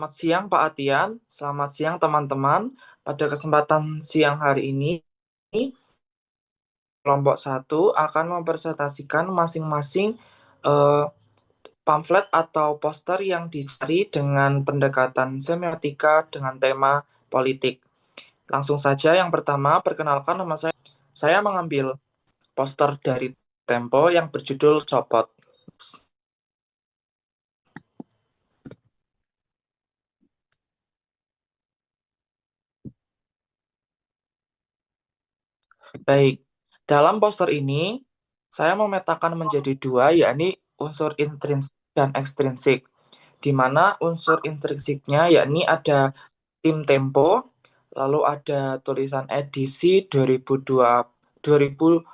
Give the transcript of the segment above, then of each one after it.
Selamat siang Pak Atian, selamat siang teman-teman. Pada kesempatan siang hari ini, kelompok satu akan mempresentasikan masing-masing eh, pamflet atau poster yang dicari dengan pendekatan semiotika dengan tema politik. Langsung saja yang pertama, perkenalkan nama saya. Saya mengambil poster dari Tempo yang berjudul Copot. Baik, dalam poster ini saya memetakan menjadi dua, yakni unsur intrinsik dan ekstrinsik. Di mana unsur intrinsiknya yakni ada tim Tempo, lalu ada tulisan edisi 2002, 2000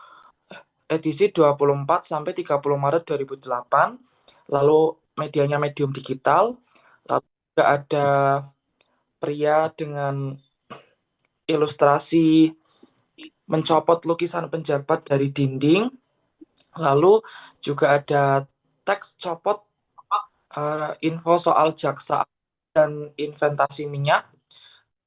edisi 24 sampai 30 Maret 2008, lalu medianya medium digital, lalu juga ada pria dengan ilustrasi mencopot lukisan penjabat dari dinding. Lalu juga ada teks copot info soal jaksa dan inventasi minyak.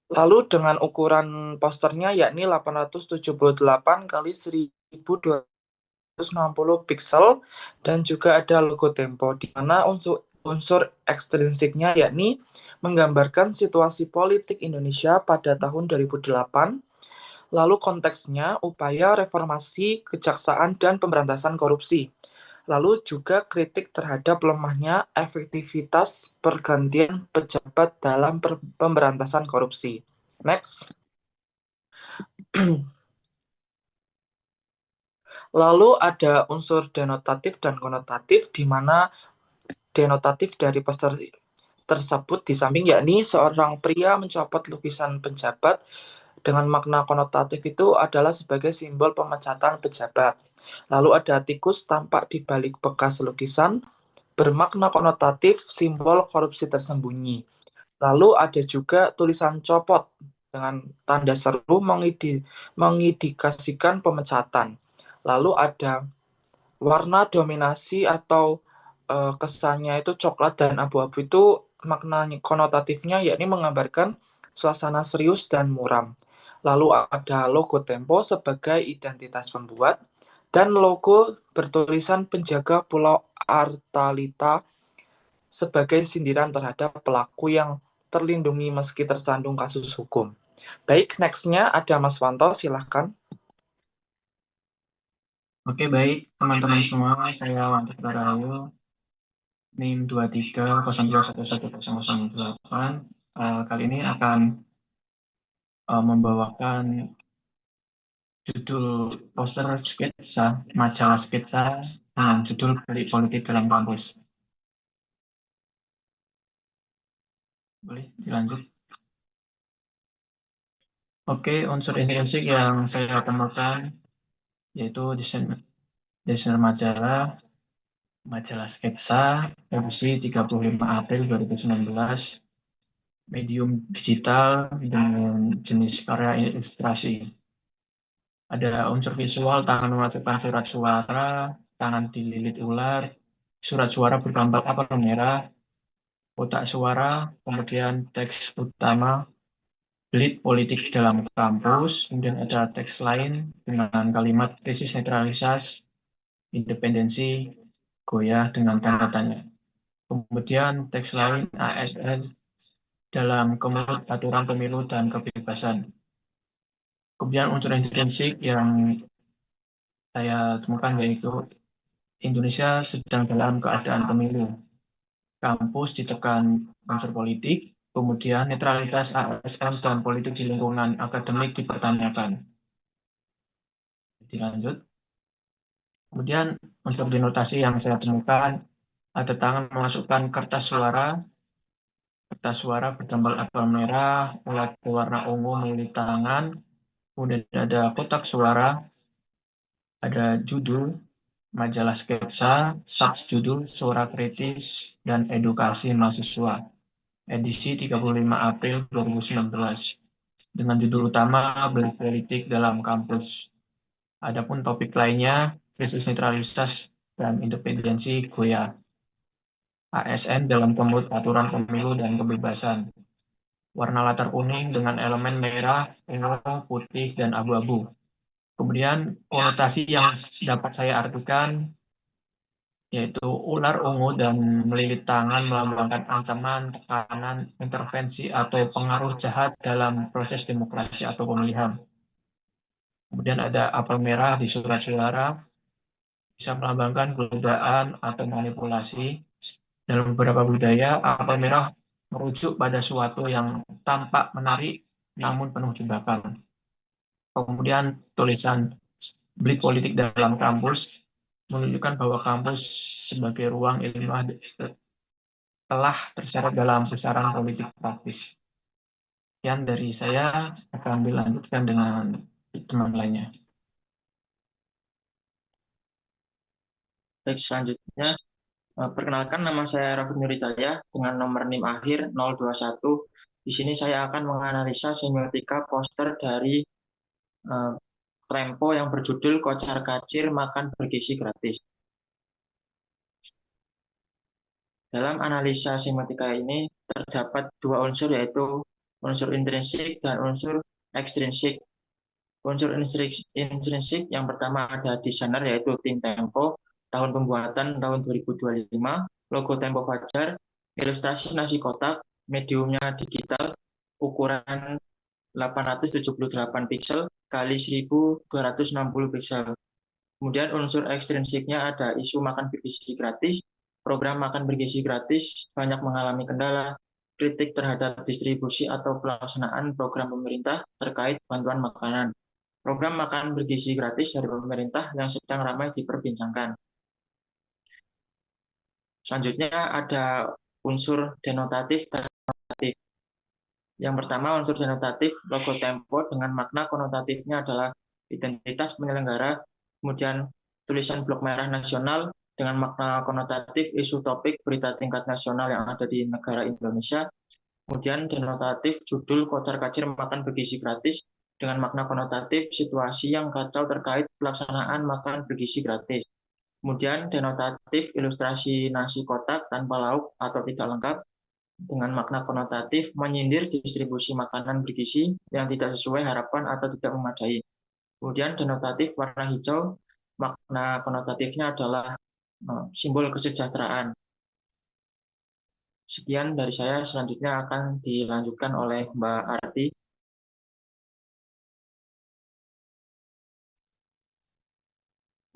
Lalu dengan ukuran posternya yakni 878 kali 1260 pixel dan juga ada logo Tempo di mana unsur ekstrinsiknya yakni menggambarkan situasi politik Indonesia pada tahun 2008. Lalu konteksnya upaya reformasi kejaksaan dan pemberantasan korupsi. Lalu juga kritik terhadap lemahnya efektivitas pergantian pejabat dalam pemberantasan korupsi. Next. Lalu ada unsur denotatif dan konotatif, di mana denotatif dari poster tersebut di samping yakni seorang pria mencopot lukisan pejabat dengan makna konotatif itu adalah sebagai simbol pemecatan pejabat. Lalu ada tikus tampak di balik bekas lukisan bermakna konotatif simbol korupsi tersembunyi. Lalu ada juga tulisan copot dengan tanda seru mengindikasikan pemecatan. Lalu ada warna dominasi atau kesannya itu coklat dan abu-abu itu maknanya konotatifnya yakni menggambarkan suasana serius dan muram. Lalu ada logo Tempo sebagai identitas pembuat dan logo bertulisan penjaga Pulau Artalita sebagai sindiran terhadap pelaku yang terlindungi meski tersandung kasus hukum. Baik, nextnya ada Mas Wanto, silahkan. Oke, baik teman-teman semua, saya Wanto Barayo, NIM 2302111008. Kali ini akan membawakan judul poster sketsa, majalah sketsa dengan judul Beli Politik dalam Kampus. Boleh dilanjut? Oke, unsur intrinsik yang saya temukan yaitu desainer majalah sketsa edisi 35 April 2019, medium digital dengan jenis karya ilustrasi. Ada unsur visual, tangan memasukkan surat suara, tangan dililit ular, surat suara bergambar apel merah, kotak suara, kemudian teks utama, belit politik dalam kampus, kemudian ada teks lain dengan kalimat krisis netralitas, independensi, goyah dengan tanda tanya. Kemudian teks lain ASN dalam kemelut aturan pemilu dan kebebasan. Kemudian unsur intrinsik yang saya temukan yaitu Indonesia sedang dalam keadaan pemilu. Kampus ditekan unsur politik, kemudian netralitas ASN dan politik di lingkungan akademik dipertanyakan. Dilanjut. Kemudian untuk denotasi yang saya temukan, ada tangan memasukkan kertas suara bergambar apel merah, ulat berwarna ungu melilit tangan, kemudian ada kotak suara, ada judul majalah sketsa, subjudul suara kritis dan edukasi mahasiswa, edisi 35 April 2019, dengan judul utama Beli Politik dalam Kampus. Adapun topik lainnya, krisis netralitas dan independensi goyah. ASN dalam aturan pemilu dan kebebasan. Warna latar kuning dengan elemen merah, ungu, putih, dan abu-abu. Kemudian konotasi yang dapat saya artikan yaitu ular ungu dan melilit tangan melambangkan ancaman, tekanan, intervensi, atau pengaruh jahat dalam proses demokrasi atau pemilihan. Kemudian ada apel merah di surat suara, bisa melambangkan godaan atau manipulasi. Dalam beberapa budaya, apel merah merujuk pada suatu yang tampak menarik namun penuh jebakan. Kemudian tulisan Blik Politik dalam kampus menunjukkan bahwa kampus sebagai ruang ilmiah telah terseret dalam pusaran politik praktis. Sekian dari saya, akan dilanjutkan dengan teman lainnya. Baik, selanjutnya perkenalkan, nama saya Robert Nuritaya dengan nomor NIM akhir 021. Di sini saya akan menganalisa semiotika poster dari Tempo yang berjudul Kocar-kacir Makan Bergizi Gratis. Dalam analisa semiotika ini terdapat dua unsur, yaitu unsur intrinsik dan unsur ekstrinsik. Unsur intrinsik yang pertama ada desainer, yaitu tim Tempo, tahun pembuatan tahun 2025, logo Tempo Fajar, ilustrasi nasi kotak, mediumnya digital, ukuran 878 pixel kali 1260 pixel. Kemudian unsur ekstrinsiknya ada isu makan bergizi gratis, program makan bergizi gratis banyak mengalami kendala, kritik terhadap distribusi atau pelaksanaan program pemerintah terkait bantuan makanan, program makan bergizi gratis dari pemerintah yang sedang ramai diperbincangkan. Selanjutnya ada unsur denotatif dan konotatif. Yang pertama, unsur denotatif, logo Tempo dengan makna konotatifnya adalah identitas penyelenggara, kemudian tulisan blok merah nasional dengan makna konotatif isu topik berita tingkat nasional yang ada di negara Indonesia, kemudian denotatif judul Kocar-kacir Makan Bergizi Gratis dengan makna konotatif situasi yang kacau terkait pelaksanaan makan bergizi gratis. Kemudian denotatif ilustrasi nasi kotak tanpa lauk atau tidak lengkap dengan makna konotatif menyindir distribusi makanan bergizi yang tidak sesuai harapan atau tidak memadai. Kemudian denotatif warna hijau, makna konotatifnya adalah simbol kesejahteraan. Sekian dari saya, selanjutnya akan dilanjutkan oleh Mbak Arti.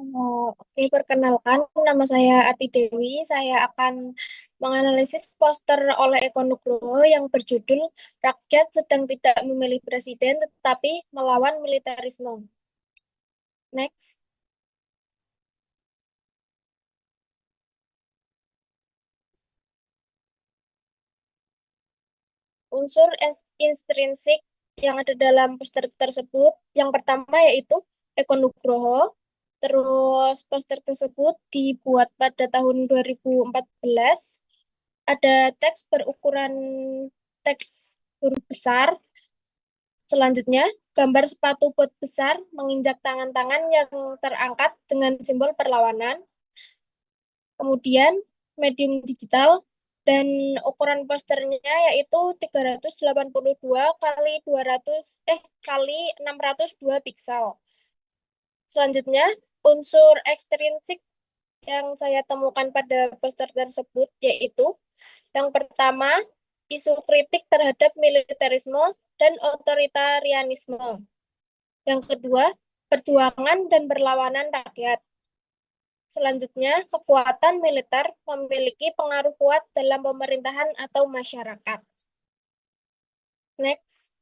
Oke, perkenalkan, nama saya Ati Dewi. Saya akan menganalisis poster oleh Eko Nugroho yang berjudul Rakyat Sedang Tidak Memilih Presiden Tetapi Melawan Militerisme. Next. Unsur intrinsik yang ada dalam poster tersebut, yang pertama yaitu Eko Nugroho. Terus poster tersebut dibuat pada tahun 2014. Ada teks berukuran teks huruf besar. Selanjutnya, gambar sepatu bot besar menginjak tangan-tangan yang terangkat dengan simbol perlawanan. Kemudian, medium digital dan ukuran posternya yaitu 382 kali 602 pixel. Selanjutnya, unsur ekstrinsik yang saya temukan pada poster tersebut yaitu yang pertama, isu kritik terhadap militerisme dan otoritarianisme. Yang kedua, perjuangan dan berlawanan rakyat. Selanjutnya, kekuatan militer memiliki pengaruh kuat dalam pemerintahan atau masyarakat. Next.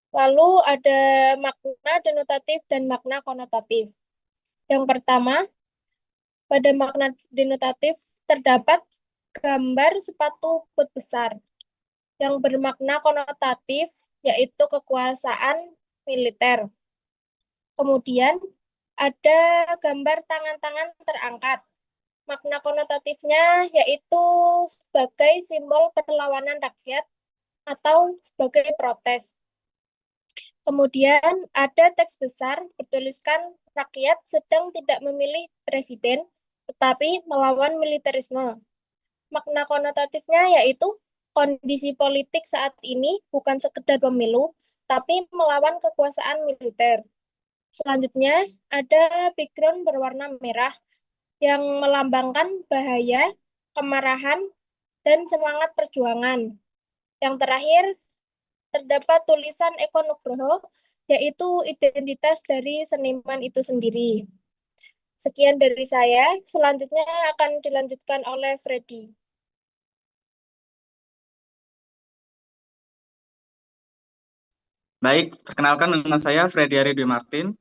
Lalu ada makna denotatif dan makna konotatif. Yang pertama, pada makna denotatif terdapat gambar sepatu bot besar yang bermakna konotatif, yaitu kekuasaan militer. Kemudian ada gambar tangan-tangan terangkat. Makna konotatifnya yaitu sebagai simbol perlawanan rakyat atau sebagai protes. Kemudian ada teks besar bertuliskan rakyat sedang tidak memilih presiden, tetapi melawan militerisme. Makna konotatifnya yaitu kondisi politik saat ini bukan sekedar pemilu, tapi melawan kekuasaan militer. Selanjutnya, ada background berwarna merah yang melambangkan bahaya, kemarahan, dan semangat perjuangan. Yang terakhir, terdapat tulisan Eko Nugroho, yaitu identitas dari seniman itu sendiri. Sekian dari saya, selanjutnya akan dilanjutkan oleh Freddy. Baik, perkenalkan nama saya Freddy Ari Dwi Martin,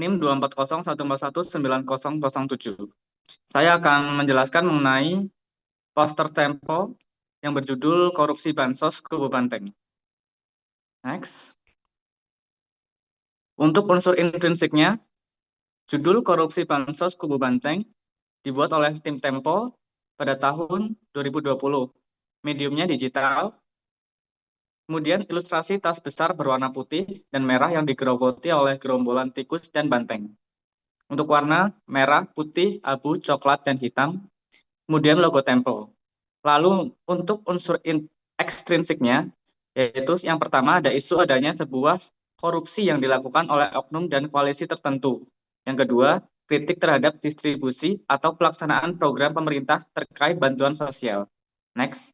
NIM 24011419007. Saya akan menjelaskan mengenai poster Tempo yang berjudul Korupsi Bansos Kubu Banteng. Next. Untuk unsur intrinsiknya, judul Korupsi Bansos Kubu Banteng dibuat oleh tim Tempo pada tahun 2020. Mediumnya digital. Kemudian ilustrasi tas besar berwarna putih dan merah yang digerogoti oleh gerombolan tikus dan banteng. Untuk warna merah, putih, abu, coklat, dan hitam. Kemudian logo Tempo. Lalu untuk unsur ekstrinsiknya, yaitu yang pertama ada isu adanya sebuah korupsi yang dilakukan oleh oknum dan koalisi tertentu. Yang kedua, kritik terhadap distribusi atau pelaksanaan program pemerintah terkait bantuan sosial. Next.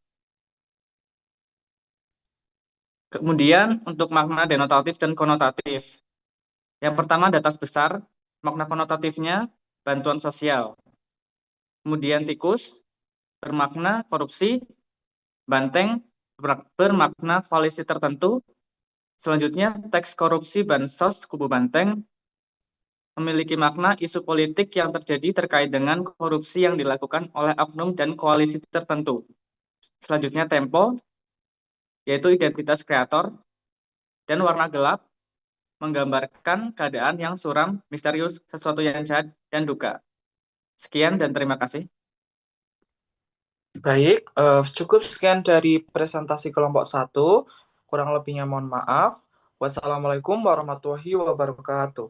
Kemudian untuk makna denotatif dan konotatif. Yang pertama data besar, makna konotatifnya bantuan sosial. Kemudian tikus bermakna korupsi, banteng bermakna koalisi tertentu. Selanjutnya teks korupsi bansos kubu banteng memiliki makna isu politik yang terjadi terkait dengan korupsi yang dilakukan oleh oknum dan koalisi tertentu. Selanjutnya tempo, yaitu identitas kreator, dan warna gelap menggambarkan keadaan yang suram, misterius, sesuatu yang jahat, dan duka. Sekian dan terima kasih. Baik, cukup sekian dari presentasi kelompok 1. Kurang lebihnya mohon maaf. Wassalamualaikum warahmatullahi wabarakatuh.